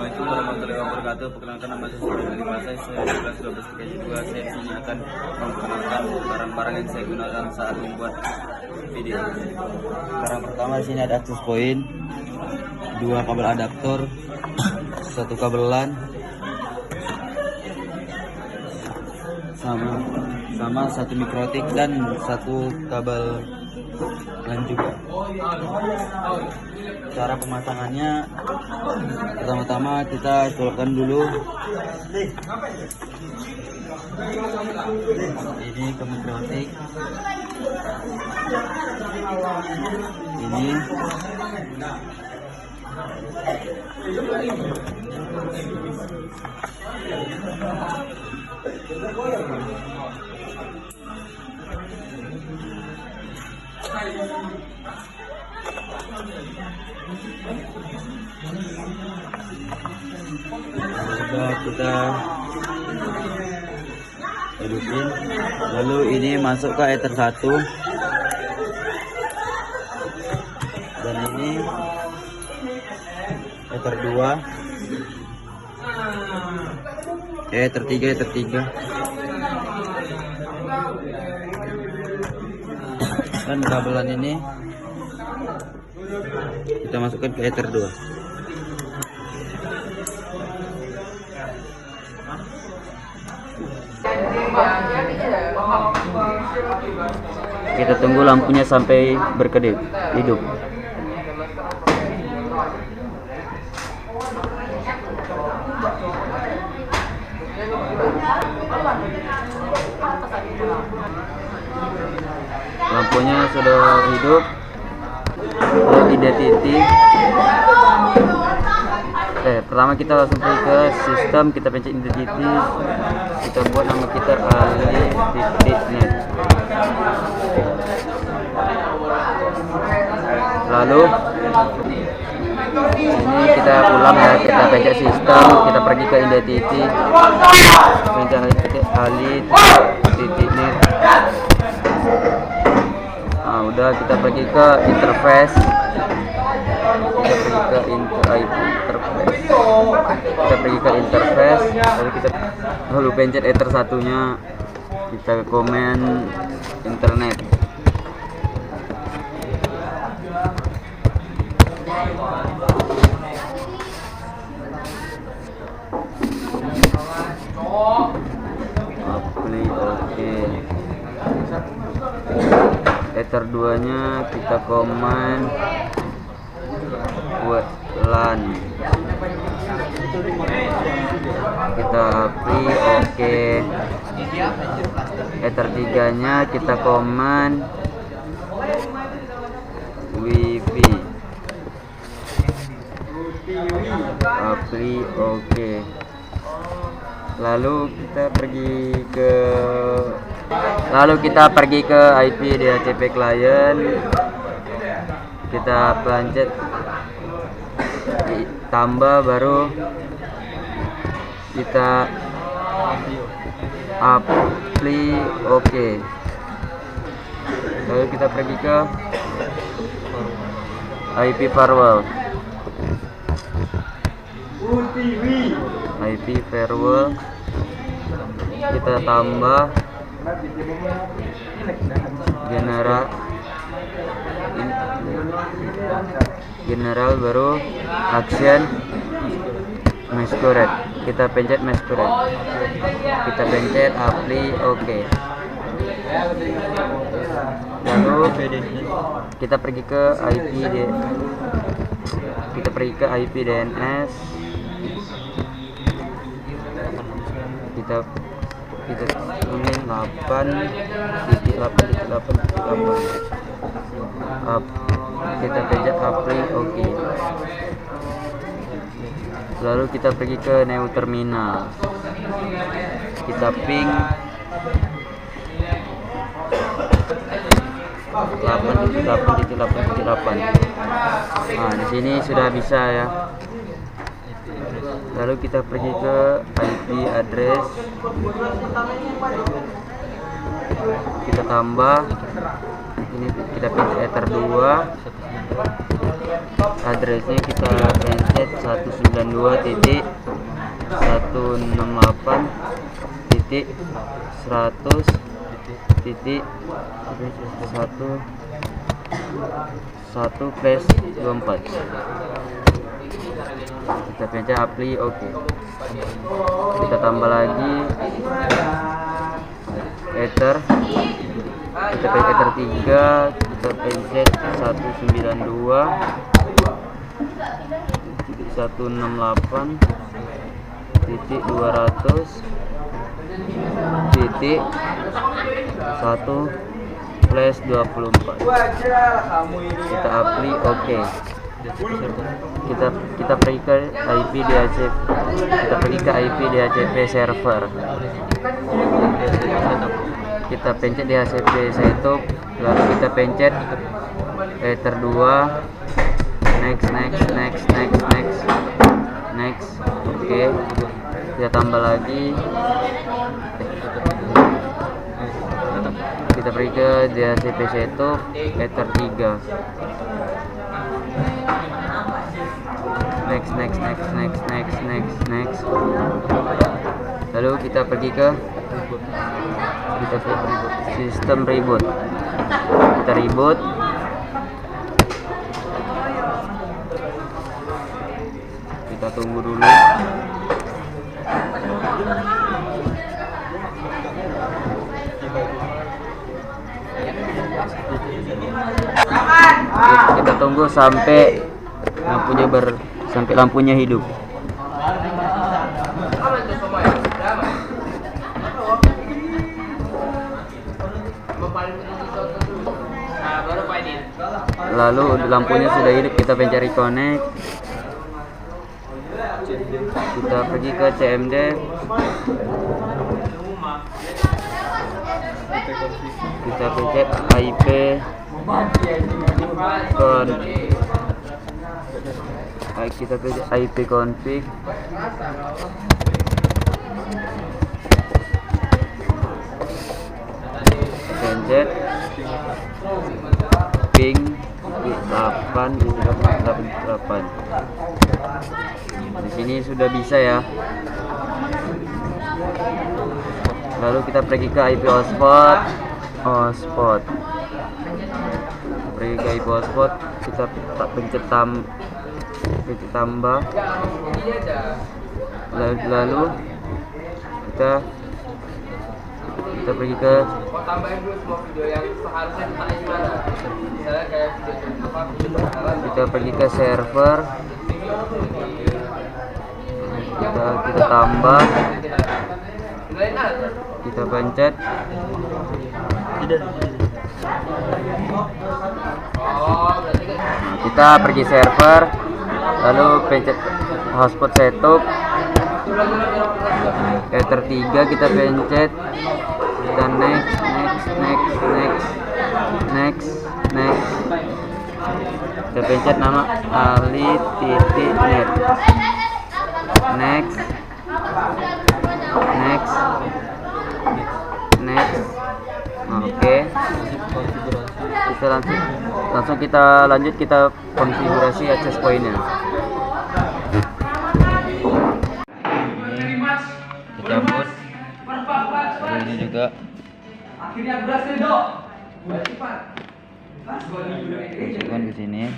Assalamualaikum warahmatullahi wabarakatuh. Perkenalkan nama saya Sulaiman Limasai. Saya di kelas 12 IPS 2. Saya di sini akan memperkenalkan barang-barang yang saya gunakan saat membuat video. Barang pertama di sini ada access point, 2 kabel adaptor, 1 kabel LAN, sama 1 mikrotik dan 1 kabel LAN juga. Cara pemasangannya, pertama-tama kita colokkan dulu ini ke mikrotik, ini sudah kita hidupin, lalu ini masuk ke ether 1 dan ini ether 2, ether 3 dan kabelan ini kita masukkan ke ether 2. Kita tunggu lampunya sampai berkedip hidup. Lampunya sudah hidup. Identity. Pertama kita langsung pergi ke sistem, kita pencet identity, kita buat nama kita ali.net. Lalu ini kita ulang ya, kita pencet sistem, kita pergi ke identity, pencet ali.net. Nah, udah kita pergi ke interface, lalu pencet ether 1-nya, kita komen internet. Oke. Ether 2-nya kita komen buat LAN, kita apply oke. Ether 3-nya kita komen wifi, apply oke. Lalu kita pergi ke IP DHCP client, kita pencet tambah, baru kita apply oke. Lalu kita pergi ke IP firewall, kita tambah general baru action masquerade, kita pencet masquerade, kita pencet apply oke. Lalu kita pergi ke IP DNS, kita tulis 8.8.8. Kita pencet apply oke. Lalu kita pergi ke new terminal, kita ping 8.8.8. Nah, di sini sudah bisa ya. Lalu kita pergi ke IP address, kita tambah ini, kita pencet ether 2, Addressnya kita pencet 168.100.1/24. Kita pencet apply, oke. Kita tambah lagi Ether. Kita pencet Ether 3, kita pencet 192.1/1/24. Kita apply, oke. Kita pergi ke IP DHCP, DHCP server. Kita pencet DHCP setup, lalu kita pencet Ether 2, next, oke. Kita tambah lagi, kita pergi ke DHCP setup Ether 3, next. Lalu kita pergi ke sistem reboot. Kita reboot. Kita tunggu dulu. Kita tunggu sampai lampunya hidup. Lalu lampunya sudah hidup, kita pencet reconnect. Kita pergi ke CMD. Kita pencet IP config. Pencet ping 888. Di sini sudah bisa ya. Lalu kita pergi ke IP hotspot. Pergi ke IP hotspot, kita pencet tambah. Lalu kita pergi ke server. Kita tambah, kita pencet. Kita pergi server, lalu pencet hotspot setup Ether 3, kita pencet. Kita next. Kita pencet nama ali.net. Next. Oke. Kita langsung kita lanjut, kita konfigurasi access point-nya. Kita cabut. Ini juga. Akhirnya berhasil, Dok. Masukkan ke sini.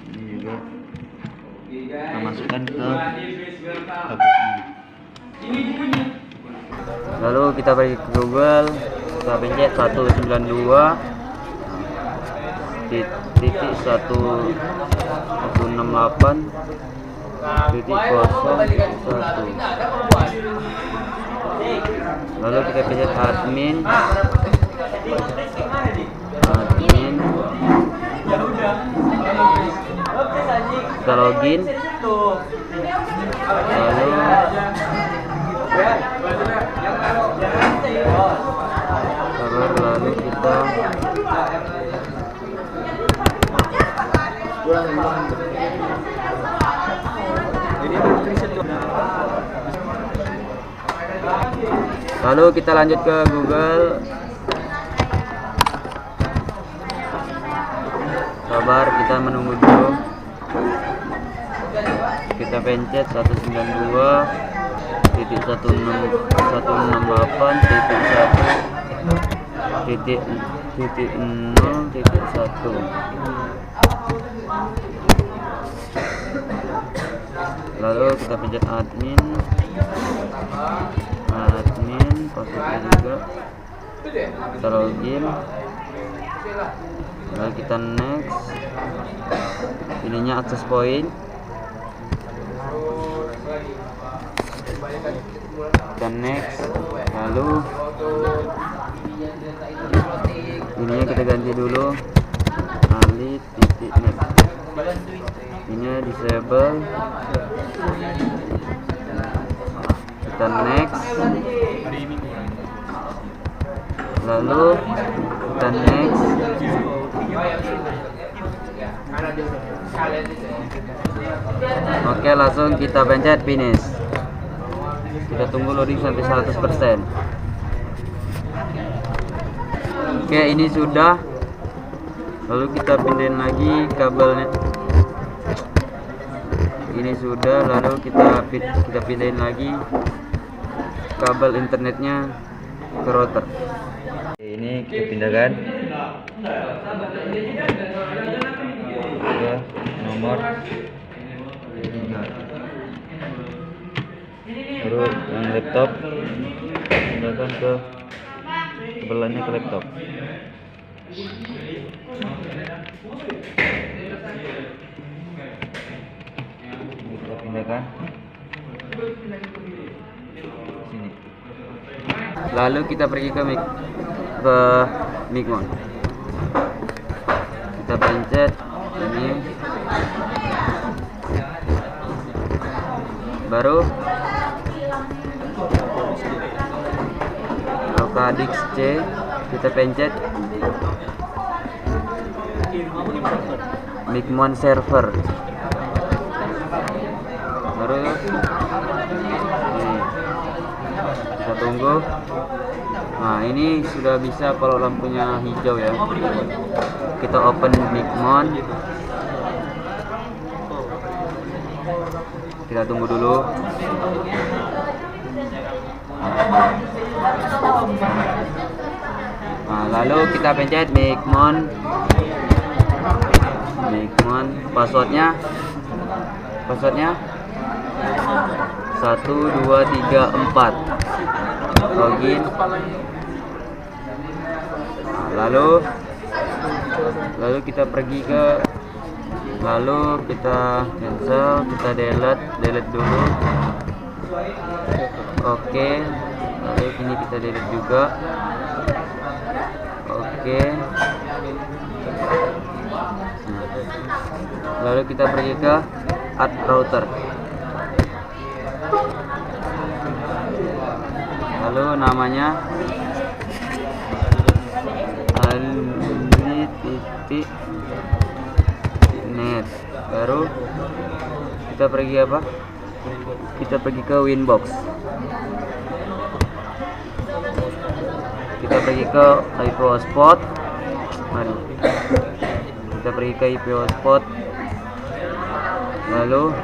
Ini juga. Kita masukkan ke lalu kita pergi ke Google, kita pencet 192.168.0.1. Lalu kita pencet admin. Kita login. Lalu kita ini Lalu kita lanjut ke Google. Sabar, kita menunggu dulu. Kita pencet 192.168.1.0.1. Lalu kita pencet admin, passwordnya juga. Kita login. Lalu kita next. Ininya access point. Kita next. Lalu ininya kita ganti dulu. Ali.net. Ini disable. Kita next. Lalu kita next. Oke, langsung kita pencet finish. Kita tunggu loading sampai 100%. Oke, ini sudah. Lalu kita pindahin lagi kabelnya. Ini sudah. Lalu kita pindahin lagi kabel internetnya ke router. Ini kita pindahkan ke nomor. Terus yang laptop pindahkan ke kabelnya ke laptop. Kita pindahkan sini. Lalu kita pergi ke Micmon. Kita pencet ini. Baru Lokadix C kita pencet Micmon server. Baru ini kita tunggu. Nah, ini sudah bisa kalau lampunya hijau ya. Kita open Micmon. Kita tunggu dulu. Nah, lalu kita pencet Micmon. Passwordnya 1234. Login. Nah, lalu kita pergi ke, lalu kita cancel, kita delete dulu. Oke. Lalu ini kita delete juga. Oke. Lalu kita pergi ke add router. Lalu namanya Ali.net. Baru kita pergi apa? Kita pergi ke Winbox. Kita pergi ke IP hotspot. Mari kita pergi ke IP hotspot. Lalu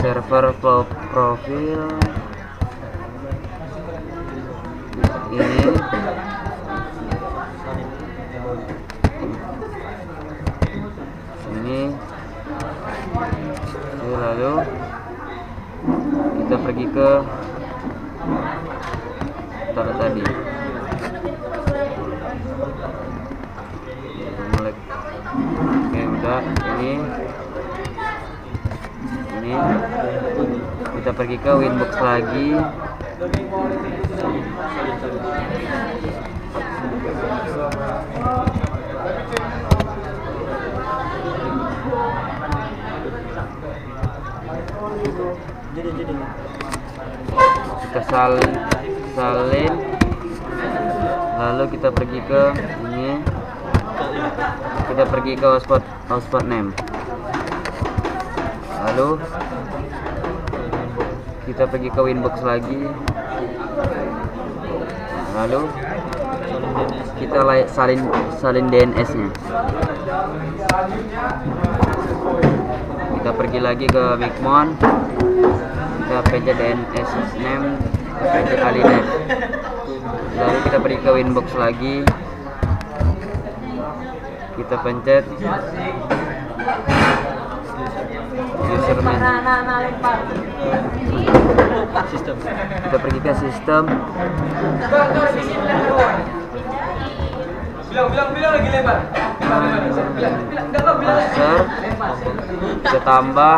server profil ini. Lalu kita pergi ke taruh tadi. Oke, udah. Ini kita pergi ke Winbox lagi. Kita salin, lalu kita pergi ke ini, kita pergi ke hotspot name, lalu kita pergi ke Winbox lagi, lalu kita salin DNS nya. Kita pergi lagi ke Micmon, kita pencet DNS name, kita pencet alinet, lalu kita pergi ke Winbox lagi, kita pencet username, kita pergi ke sistem, user, kita tambah,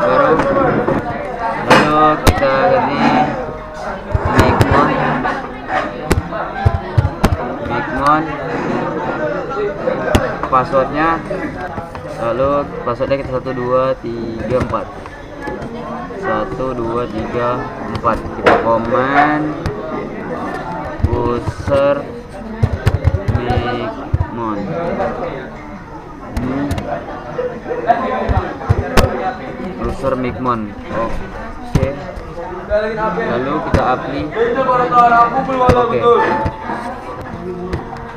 baru lalu kita ganti Micmon passwordnya, lalu passwordnya kita 1234 kita komen user Micmon. User Micmon. Oke. Lalu kita apply. Oke.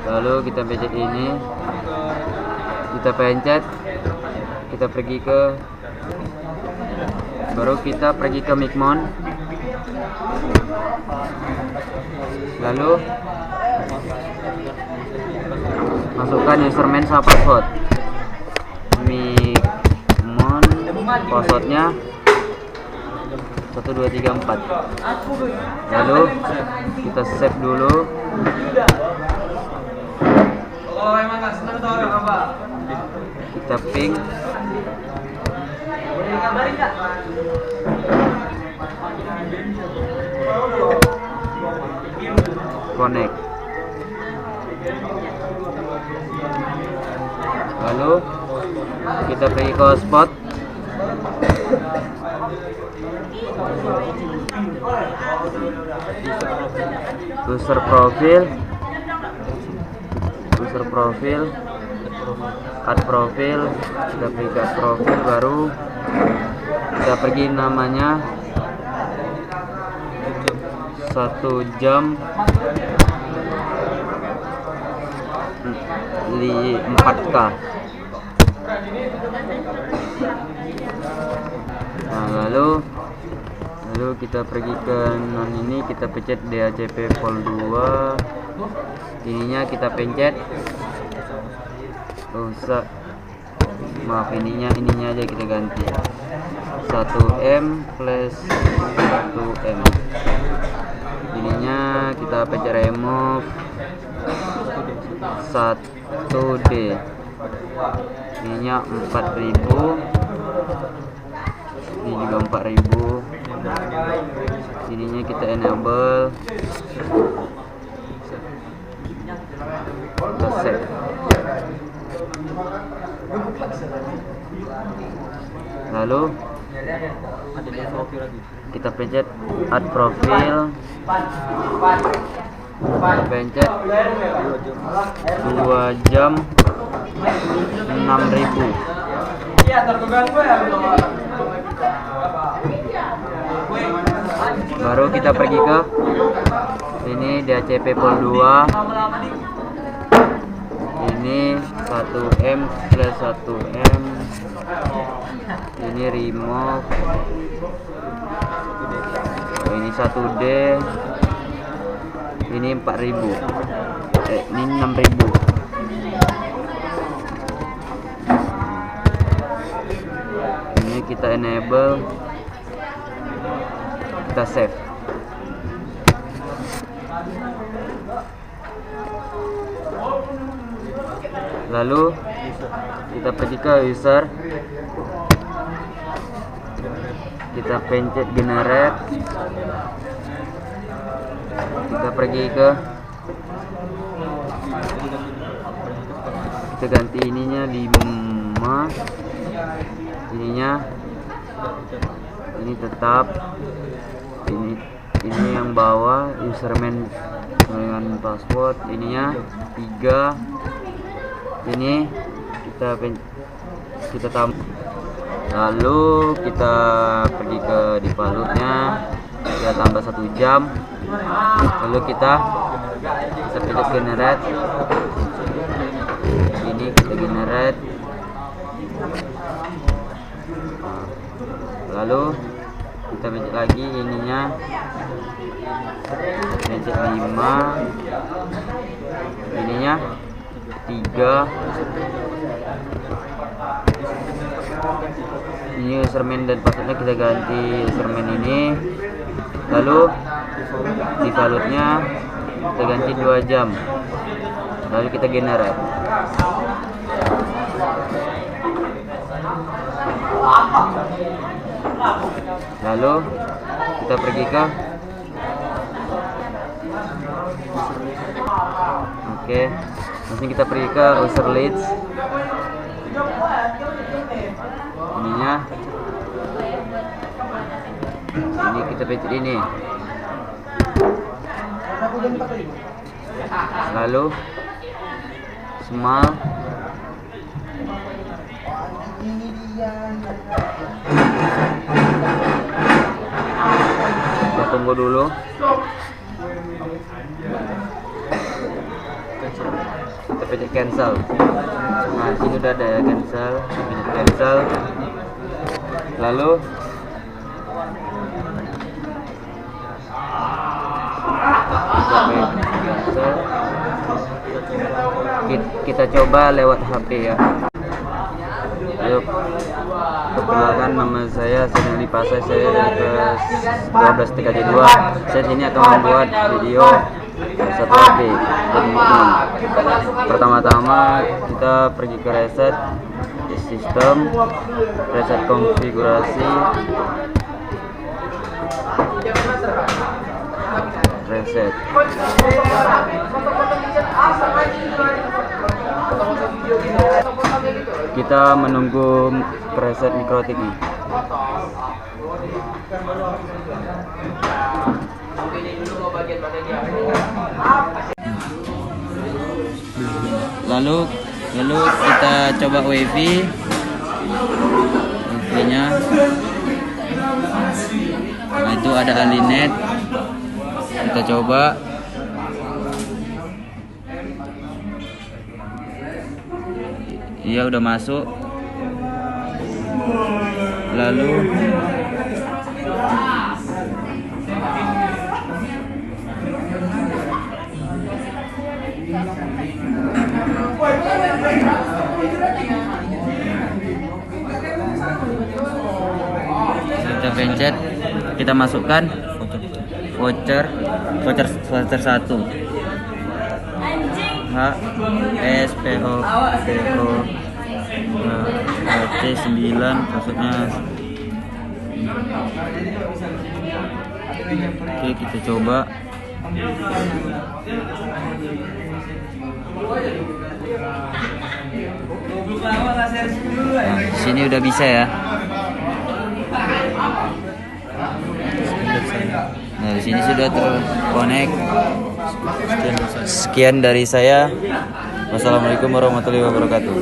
Lalu kita pencet ini. Kita pencet. Kita pergi ke, baru kita pergi ke Micmon. Lalu masukkan username sama password. Micmon, passwordnya 1234. Lalu kita save dulu. Kita ping. Connect. Lalu kita pergi ke hotspot. User profil, add profil, kita pergi ke add profil, baru kita pergi namanya 1 jam 4K. Nah, lalu kita pergi ke non ini, kita pencet DHCP vol 2, ininya kita pencet, ininya aja kita ganti 1M plus 1M, ininya kita pencet remove 1D, ininya 4000, ini juga 4000, ininya kita enable, kita save. Lalu kita pencet add profil, kita pencet 2 jam 6000. Baru kita pergi ke ini DHCP vol 2, ini 1M plus 1M, ini remove, ini 1D, ini 4000, ini 6000. Ini kita enable, kita save. Lalu kita pergi ke user, kita pencet generate, kita pergi ke, kita ganti ininya 5, ininya ini tetap, ini yang bawah username dengan password, ininya 3, ini kita tambah Lalu kita pergi ke defaultnya, kita tambah 1 jam. Lalu kita pencet generate. Ini kita generate. Lalu kita pencet lagi ininya, pencet 5, ininya 3. Ini username dan passwordnya kita ganti username ini. Lalu defaultnya kita ganti 2 jam. Lalu kita generate. Lalu kita pergi ke langsung kita pergi ke user leads. Ininya ini kita pencet ini. Lalu small, kita tunggu dulu. Kita pencet cancel. Nah, sini udah ada ya cancel. Pencet cancel. Lalu kita coba lewat HP ya. Yuk, perkenalkan nama saya Seneli Pasai, saya ke 12 TKJ2. Saya sini akan membuat video 1 HP dan teman. Pertama-tama kita pergi ke reset sistem, reset konfigurasi, reset. Kita menunggu preset mikrotik nih. Lalu kita coba wifi nya. Nah, itu ada Alinet. Kita coba. Iya, udah masuk. Lalu kita pencet, kita masukkan voucher 1 HSPOC9 maksudnya. Oke, kita coba. Nah, di sini udah bisa ya. Nah, di sini sudah terkonek. Sekian dari saya. Wassalamualaikum warahmatullahi wabarakatuh.